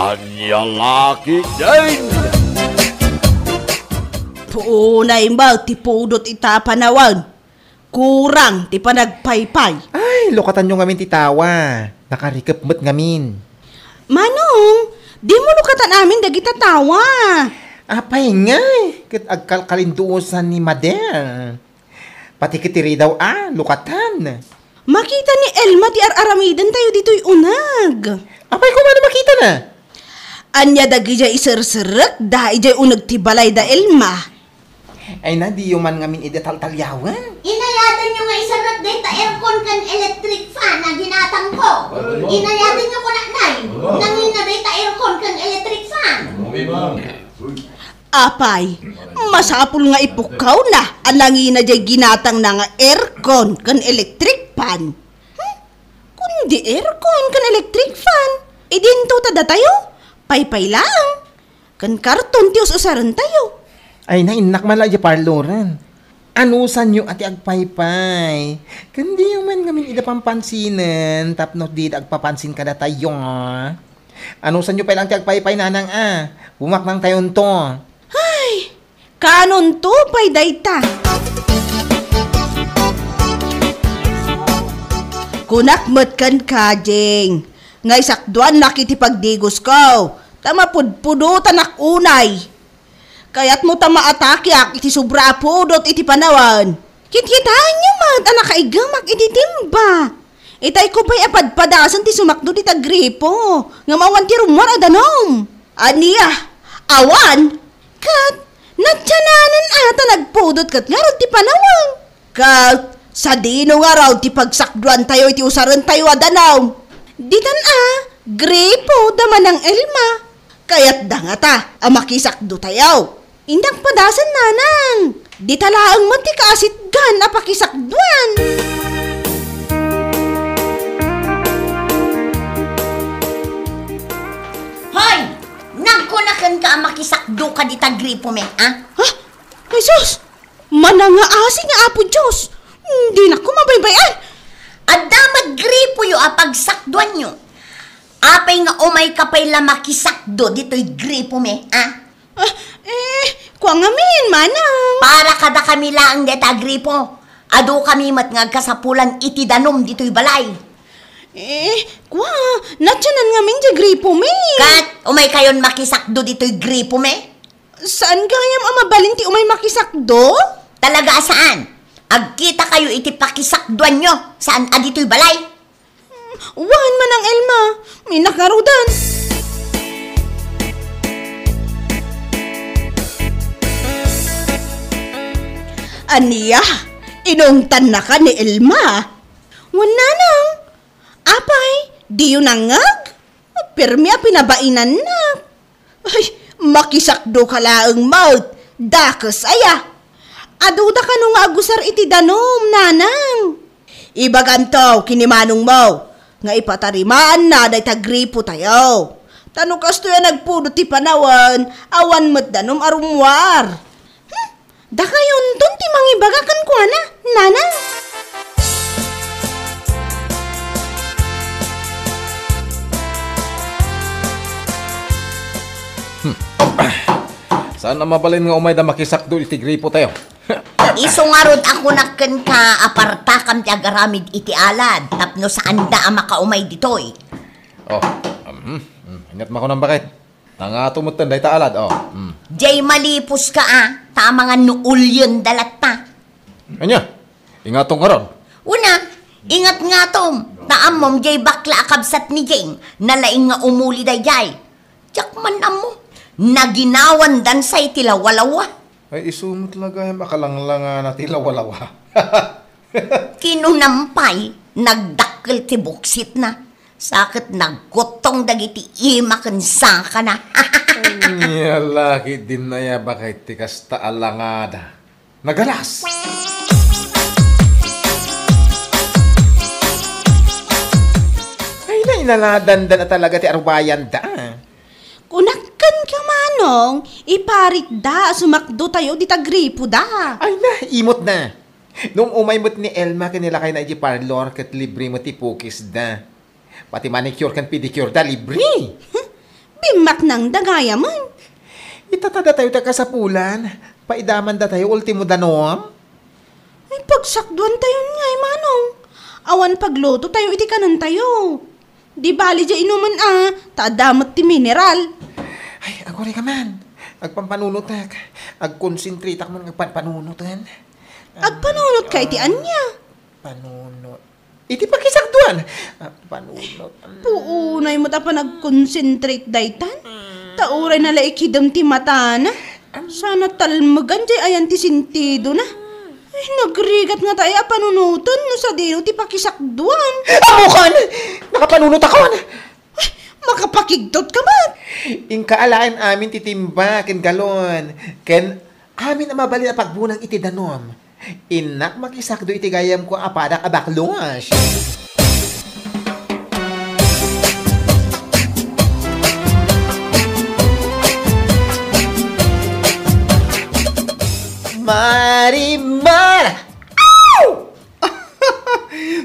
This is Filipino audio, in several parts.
Anyang laki din! Tunay ba, ti pudot ita panawan. Kurang, ti panagpaypay. Ay, lokatan nyo ngamin titawa. Nakarikap mo't ngamin. Manong, di mo lukatan amin dagita tawa. Apay nga kat agkalkalinduosan ni Mader. Pati kitiri daw lukatan. Makita ni Elma ti aramidan tayo dito'y unag. Apay ko man makita na. Anya dagi jay isirsirik, dahi jay unag ti balay da Elma. Ay na, di yung man ngamin idetal-talyawan. Inayatan nyo nga isarat day ta aircon kan electric fan na ginatang ko. Inayatan nyo ko na nay. Nangin na day ta aircon kan electric fan. Apay, masapul nga ipukaw na. Alangi na jay ginatang na nga aircon kan electric fan. Kundi aircon kan electric fan. Idinto tada tayo. Paypay lang. Kan karton tiyos usaran tayo. Ay na, inak man lang parloran. Anusan nyo ati agpaypay. Kundi yung man ngamin idapampansinan. Tapno di agpapansin ka na tayo. Anusan nyo pa lang ti agpaypay nanang bumak nang tayon to. Ay, kanon to pay dayta. Kunakmat kan kajeng. Ngay sakduan nakitipagdigos ko. Tama pudpudutan ak unay. Kaya't mo tama atakyak iti sobra pudot iti panawan. Kitkitaan niyo man, anak kaigamak iti timba. Itay ko pa'y apadpadasan ti sumakdo ti tagripo. Nga mawan ti rumor adanom. Aniya, awan. Kat, natsananan ata nagpudot kat nga raw ti panawan. Kat, sa dino nga raw ti pagsakduan tayo iti usaran tayo adanom. Ditan gripo daman ng Elma. Kaya't dangata, makisakdo tayo. Indang padasan nanang. Di talaang mo ti kaasitgan na pakisakduan. Hoy! Nagkunakan ka makisakdo ka di tagripo me, Ha? Jesus! Manangaasi nga apo Diyos. Hindi na ko mabaybayan. Adamad gripo yo pagsakduan nyo. Apay nga umay kapay la makisakdo dito'y gripo me, Kuwang amin, manang. Para kada kami lang deta gripo. Ado kami matngag kasapulan iti danom dito'y balay. Kwa, natsanan nga min di gripo me. Kat, umay kayon makisakdo dito'y gripo me? Saan gayam amabalin ti umay makisakdo? Talaga saan? Agkita kayo iti pakisakduan nyo. Saan dito'y balay? Wan manang Elma, may nakarudan. Aniya, inungtan na ka ni Elma. Wala nang. Apay, di yun nangag. Pirmi pinabainan na. Ay, makisakdo ka laang maut. Dakas aya. Aduda ka nung agusar iti danom, nanang. Ibaganto, kinimanong mo. Nga ipatarimaan na day tagripo tayo. Tanong kasto yan nagpudot ti panawan, awan mo't danom arumwar. Da kayon ton ti mangibagakan ko na, nanang. Saan na mabalin nga umay da makisakdo iti gripo tayo? Isungarod ako naken ka apartakam ti agaramid iti alad. Tapno saan da makaumay ditoy. Ingat mo ko ng bakit. Nangato mo tanday taalad, Jay malipos ka ta mga nuul yun dalat ta. Anya, ingatong karon. Una, ingat nga tom. Taamom jay bakla akabsat ni Jeng. Nalaing nga umuli day jay. Tsak man amo. Naginawan dan say tilawalawa. Ay, isumot talaga yung makalanglang na tilawalawa. Kinunampay, nagdakkel ti buksit na. Sakit nagkotong dagiti imaken saka na. Laki din na ya bakit tikas taalangada. Nagalas! Ay na, inaladan na talaga ti arbayan da. Kunakan ka manong, iparit da, sumakdo tayo di tagripo da. Ay na, imot na. Nung umay mo't ni Elma kanila kayo na iti parlor kat libre mo ti pukis da. Pati manicure kan pedicure da libre. Timak ng dagaya man. Itatada tayo kasapulan. Paidaman da tayo ultimo danom. Ay, pagsakduan tayo nga, manong. Awan pagluto tayo, iti kanan tayo. Di bali dya inuman taadamot ti mineral. Ay, ako rin ka man. Agpampanunutak. Agkonsentrate ako mga agpampanunutan. Agpanunot ka iti anya. Panunot. Iti pakisakduan. Panunot. Puunay mo ta pa nag-concentrate daytan. Tauray na laikidam ti mata na. Sana talmagan jay ayan ti sintido na. Ay, nagrigat nga tayo panunutan no sa dino ti pakisakduan. Amo kan! Nakapanunot ako! Ay, makapakigtot ka ba? Ingkaalaan amin titimba, ken galon. Ken amin na mabali na pagbunang iti danom. Inak makisakdo iti gayam ko apadak abaklos. Marimar!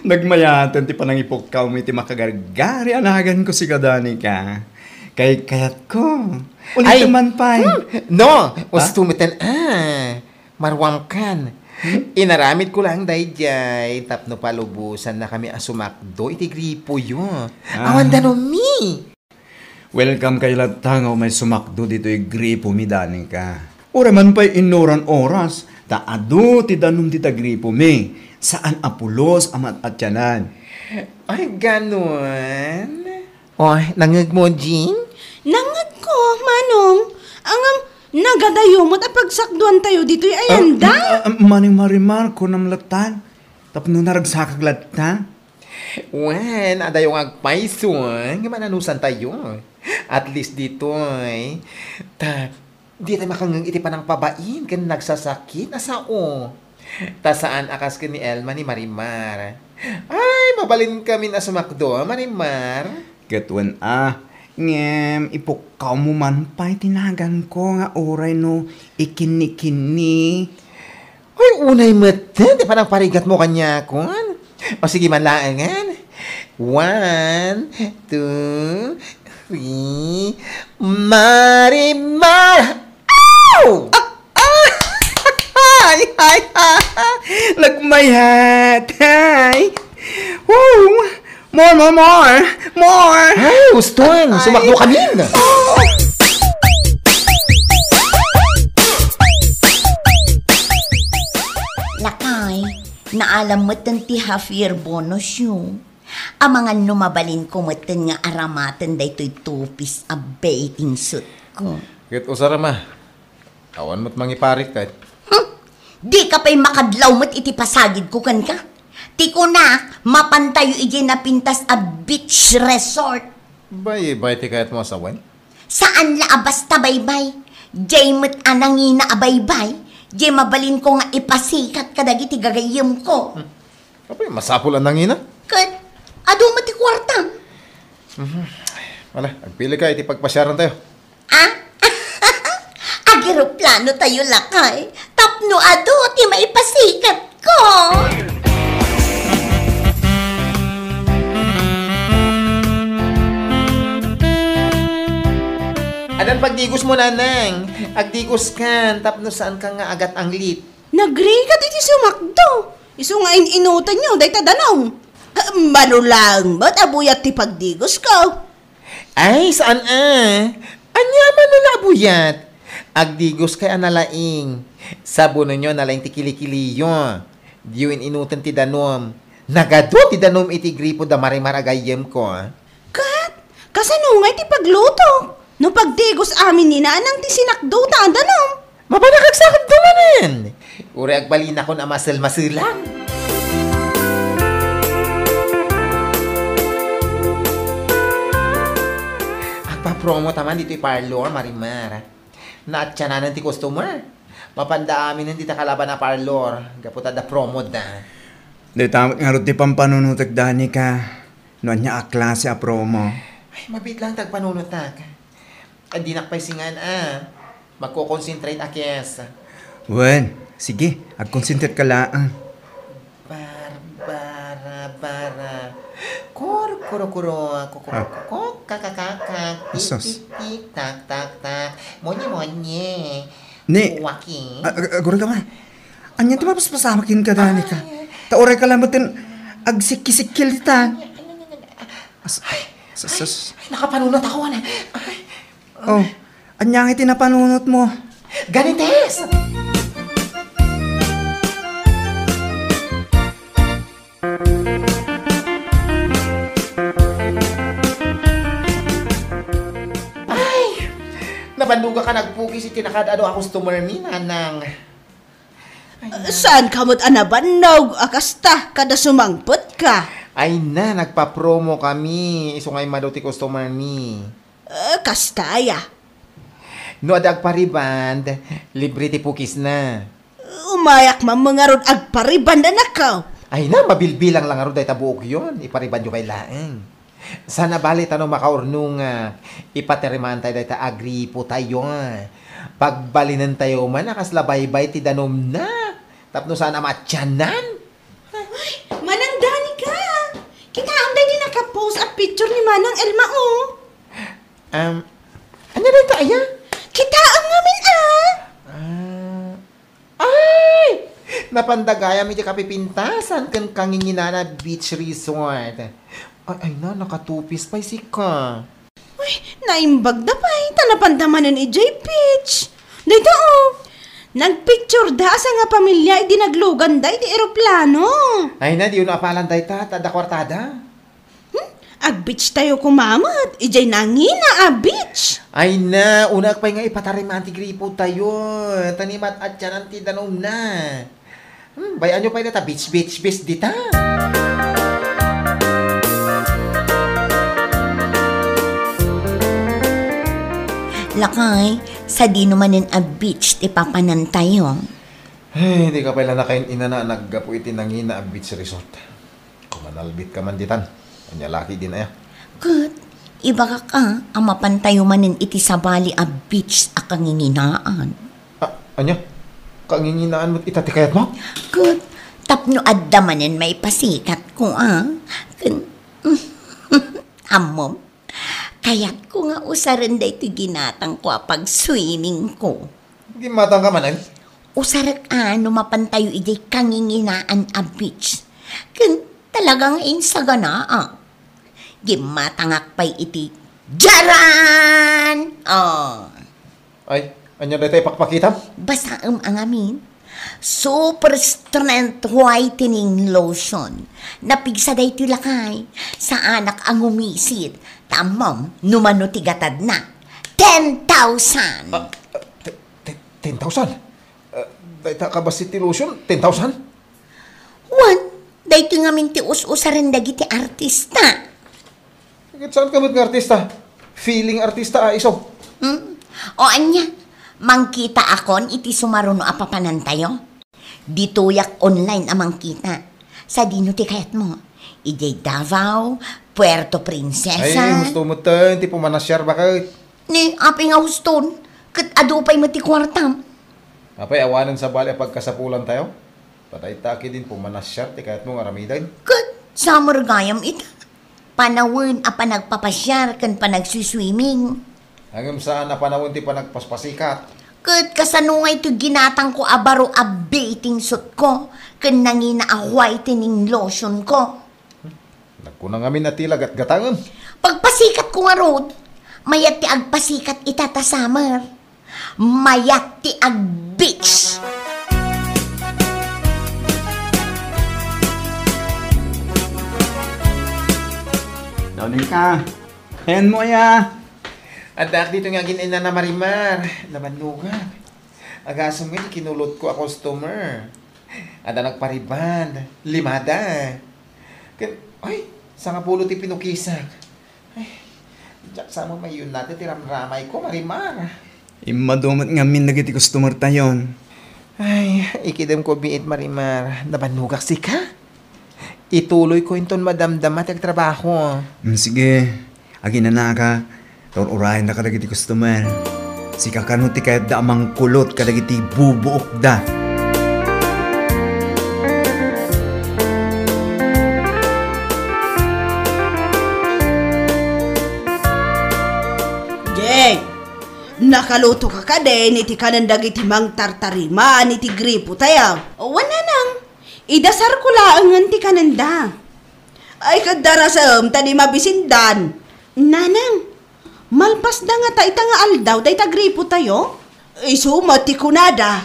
Nagmayatan ti panangipok ka iti makagargari anagan ko si kadani ka. Kayat ko. Ulit man pa. No! Ustumitan marwang kan. Inaramid ko lang dayjay. Tapno palubusan na kami asumakdo iti gripo yun. Awan danomi. Welcome kay Latangaw may sumakdo dito gripo mi dani ka. Ora man pa'y inoran oras, taado ti danom ti tagripo mi, saan apulos amat atyanan. Ay, ganon. Oy, nangag mo, Jean? Nangad ko, manong. Ang nagadayumot at pagsakduan tayo dito ay ayanda. Maning marimar ko nam latan, tapno naragsakag latan. Wen, ada yung agpaisun, mananusan tayo. At least dito, di tayo makangang iti panang pabain, kan nagsasakit, asao. Ta saan akas ka ni Elma ni Marimar. Ay, mabalin kami na sumakdo, Marimar. Katwan ngem, ipukaw mo man pa'y tinagan ko nga oray no, ikini-kini. Ay, unay mata, di panang parigat mo kanya kon. O sige man laangan. 1, 2, 3, Marimar! Ay, Nagmayat! Ay! Woo! More! Ay, Uston! Sumakbo kami! Lakay, naalam mo ti half-year bonus yun. Amangan numabalin ko mo nga aramatan da ito'y tupis a bathing suit ko. Kit usara ma. Awan mo't mangiparik ka. Di ka pa'y makadlaw mo't iti pasagid ko kan ka. Ti ko na, mapantayo iji na pintas a beach resort. Bay ti kayat mo asawan? Saan la abas tabaybay? Jay mo't anangina abaybay? Jay mabalin ko nga ipasikat kadagi ti gagayim ko. Kapay, masapul ang nangina. Kat, ado mo ti kwarta. Wala, agpili ka, iti pagpasyaran tayo. Agiroplano tayo lakay. Tapno ado, ti maipasikat ko. Adan pagdigos mo, nanang. Agdigos kan, tapno saan ka nga agat ang lit. Nagrigat iti sumakdo. Iso nga inutan nyo, day tadanaw. Manulang, ba't abuyat ti pagdigos ko? Ay, saan Anya man nalabuyat. Agdigos kay analaing. Sabuno nyo nalaing ti kilikiliyo. Diyon inutan ti danom. Nagado ti danom iti gripo da marimaragayem ko. Kat, kasanungay ti pagluto. No pagdigos amin ni nanang ti sinakdo ta danom. Mapanakagsakad dumanan. Uri agbalin ako na masal-masilang. Agpa-promo taman dito yung parlor, Marimar. Naatyanan ti customer. Mapanda amin hindi ta kalaban na parlor. Gaputa da promo da. Di tamot nga rin ti pampanunutak dani ka. Noon niya a klase a promo. Ay, mabit lang tagpanunutak. Adi nakpaisingan Magko-concentrate akes. Wen, sige, agkonsentrate ka lang. Barbara. Kuro. Kakakakak. Asos. Tik, tak, tak, tak. Monye. Ni, Waki. agora ka man. Anya ti mapaspasamakin ka dani ka. Taoray ka lang batin agsikil-sikil ditan. Asas. Ay, nakapanunot ako na. Ay, Oh, anyang iti napanunot mo. ganites! Ay, nabanduga ka nagpugis iti nakadado a customer ni nanang. Saan ka mo't anabannog? Akasta, kada sumangpot ka. Ay na, nagpa-promo kami. Iso ngay maduti customer ni. Kastaya. No adag pariband, libre ti pukis na. Umayak man mga rod agpariban na nakaw. Ay na, mabilbilang lang aro dahi tabuok yun. Ipariband yung kay laeng. Sana bali tanong makaurnong ipateriman tayo dahi ta agripo tayo. Pagbalinan tayo man, nakaslabaybay ti danom na. Tapno sana matyanan. Manang Dani ka. Kita anday din nakapost a picture ni Manang Elma Ano rin tayo? Kita ang ngamin Ay! Napandagaya mi ti kapipintasan kan kanginginana beach resort. Ay na, nakatupis pa si ka. Uy, naimbag na pa tanapandamanan ni J. Peach. Dito nagpicture da sa nga pamilya di naglugan da iti eroplano. Ay na, di yun apalan tayo tada kwartada. Ag-beach tayo kumamat. Ijay nangina a beach. Ay na, una pa nga ipatariman ti gripo tayo. Tanimat at yan ang tidanom na. Bayan nyo pa na ta, beach dita. Lakay, sa di naman a beach ti papanan tayo. Ay, di ka pala nakain ina na naggapo iti nangina ang beach resort. Kumanalbit ka man ditan. Anya laki din aya. Kat, iba ka ang mapantayo manin iti sabali a beach a kanginginaan. Anya? Kanginginaan mo itati kayat mo? Kat, tapno adda manin may pasikat ko Kan, amom. Kaya't ko nga usaran da ito ginatang ko pag swimming ko. Hindi matang ka man Usarak mapantayo iti kanginginaan a beach. Kan, talagang insaganaa. Gimatangak pa'y iti Jaran! Ay, anya na tayo pakpakita? Basta ang amin. Super strength whitening lotion. Napigsa day tilakay. Sa anak ang umisit. Tamam, numano tigatad na. 10,000! 10,000? Dahita ka ba si lotion? 10,000? Wan, day ti ngamin ti us-usaran dagiti artista. Saan ka ba't nga artista? Feeling artista iso. O anya, mangkita akon iti sumaruno apapanan tayo. Dituyak online amang kita. Sa dino ti kayat mo. Ijay Davao, Puerto Princesa. Ay, gusto mo tayo. Hindi po manasyar bakit? Ni, api nga huston. Kat adupay mo ti kwartam. Apay, awanan sa bali pagkasapulan tayo. Patay taki din po manasyar. Ti kayat mo nga ramidan. Kat summer gayam ita. Panawin a panagpapasyar kan panagsuswimming. Hanggang saan na panahon ti pa nagpaspasikat. Kat kasanungay to ginatang ko abaro a bathing suit ko. Kan nangina a whitening lotion ko. Nagkunang amin na tila gatgatangam. Pagpasikat ko nga rod, mayat ti agpasikat itata summer. Mayat ti ag beach. Daunin ka. Ayan mo ya. Adak dito nga ginina na Marimar. Nabandugan. Agasam nga kinulot ko a customer. Ada nagpariban. Limada. Ay, sa nga pulo ti pinukisak. Ay, diyak sa mo may yun natin tiramramay ko, Marimar. Imadumat nga min nagiti customer tayon. Ay, ikidem ko biit, Marimar. Nabanugak si ka? Ituloy ko inton madamdamat ang trabaho. Sige. Agi na ka. Taon urahin na kadagiti customer. Si kakanuti kahit da amang kulot kadagiti bubuok da. Jeng, nakaluto ka din, iti kanandag iti mang tartarima, iti gripo tayo. Wala nang, idasar ko laangan ti kananda. Ay kadarasam, tani mabisindan. Nanang, malpas na nga ta ita nga aldaw, day ta gripo tayo. Isumat ti kunada.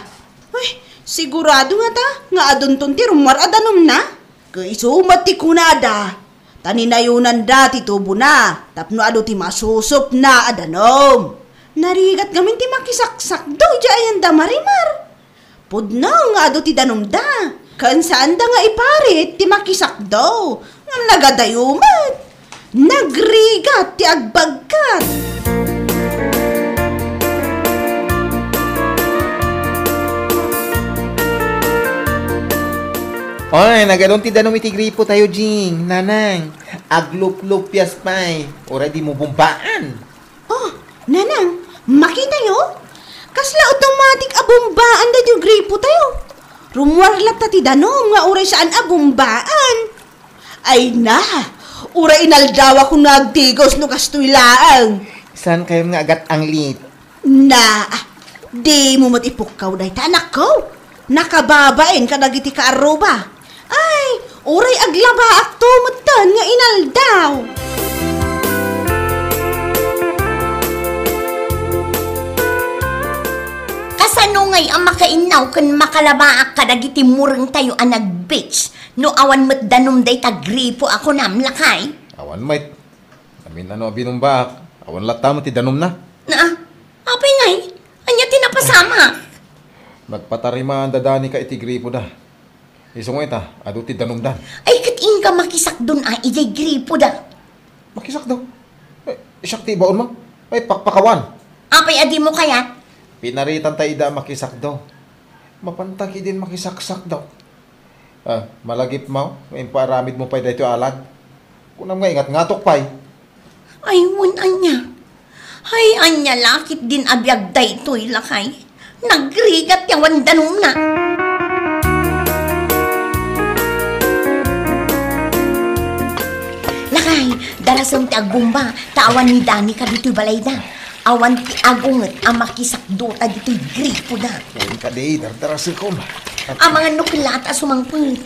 Ay, sigurado nga ta, nga adunton ti rumar adanom na. Isumat ti kunada. Taninayunan dati tubo na, tapno ado ti masusop na adanom. Narigat gamin ti makisaksak daw ayan da marimar. Pudno nga ado ti danom da. Kan saan da nga iparit ti makisak daw. Ngam nagadayumat. Nagrigat ti agbagkat. Oy, nagadon ti danom iti gripo tayo, Jing. Nanang, aglup-lupyas pa'y. Ora di mo bumbaan. Oh, nanang, makita yo? Kasla automatic abumbaan da yung gripo tayo. Rumwarlat ta ti danom nga uray saan abumbaan. Ay na, uray inaldawa kung nagtigos no kastuilaan. Saan kayo nga agat ang lit? Na, di mo matipukaw dahi tanak ko. Nakababain ka nagiti ka aruba. Ay, uray aglaba ak tumutan nga inaldaw. Kasano ngay ang makainaw kan makalabaak ka dagiti murang tayo ang nag-beach no awan met danom day tagripo ako namlakay. Awan mait. Amin ano binumbaak. Awan lata mo ti danom na. Na, apay ngay, anya tinapasama. Nagpatarima ang dadani ka iti gripo da. Isong ita, ado ti danom da. Ay kating ka makisak dun ijay gripo da. Makisak daw. Isak ti baon mo. Ay, pakpakawan. Apay adi mo kayat? Pinaritan tayo da makisak daw. Mapantaki din makisaksak daw. Malagip mo. May paramid mo pa dito alad. Kunam nga ingat ngatok pa'y. Ay, anya. Ay, anya lakit din abiyag da ito'y lakay. Nagrigat yawan danom na. Lakay, darasam ti agbumba, tawan ni Dani ka dito'y balay da. Awan ti agunget ang makisakdota dito'y gripo da. Uwin ka di, dardarasin ko. Ang mga nukilat sumangpit.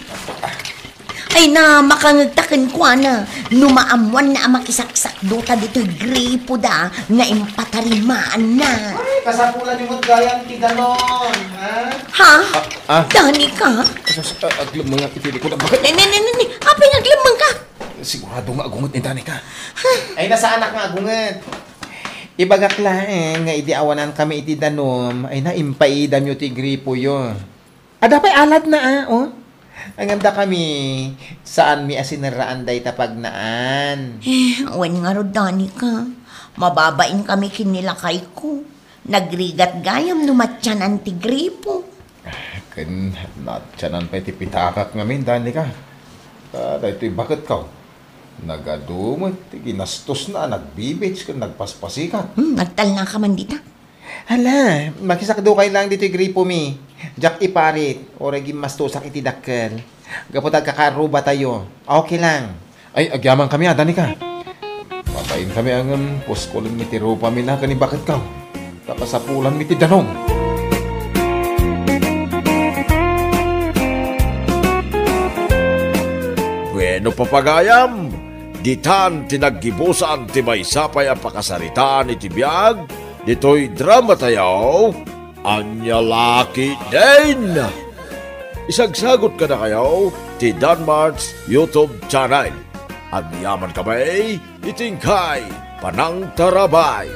Ay na, makangagtakin ko na. Numaamuan na ang makisaksak-dota dito'y gripo da, nga impatarimaan na. Ay, kasapulan ni Mutgayan ti danon, ha? Ha? Dani ka? Aglum mo nga itili ko na. Bakit? Nini, apay naglamang ka? Sigurado nga agungot ni Dani ka. Ay, nasa anak nga agunget. Ibagak laeng nga idi awanan kami iti danom, ay naimpaidam yu ti gripo yun. Adapay alat na oh. Ang ganda kami, saan mi asinaraan day tapagnaan. Awan nga ro, Dani ka. Mababain kami kinilakay ko. Nagrigat gayam numatyanan ti gripo. Ken, natyanan pa iti pitakak ngamin, Dani ka. Dahito bakit ka? Nagadumot, ginastos na, nagbibits ka, nagpaspasikat. Nagtal na ka man dita. Hala, makisakdo kayo lang dito yung gripo mi. Jack iparit, o regim mastusak iti dakkel. Gapotag kakaruba tayo. Okay lang. Ay, agyaman kami, Dani ka. Papain kami ang puskolon mi ti rupa mi na kani bakit ka? Tapasapulan mi ti danom. Bueno papagayam, ditan tinaggibusan ti maysapay ang pakasaritaan iti biyag, dito'y drama tayo, anya laki din. Isagsagot ka na kayo, ti Danmar's YouTube channel. At yaman kami, itingkay, panang tarabay.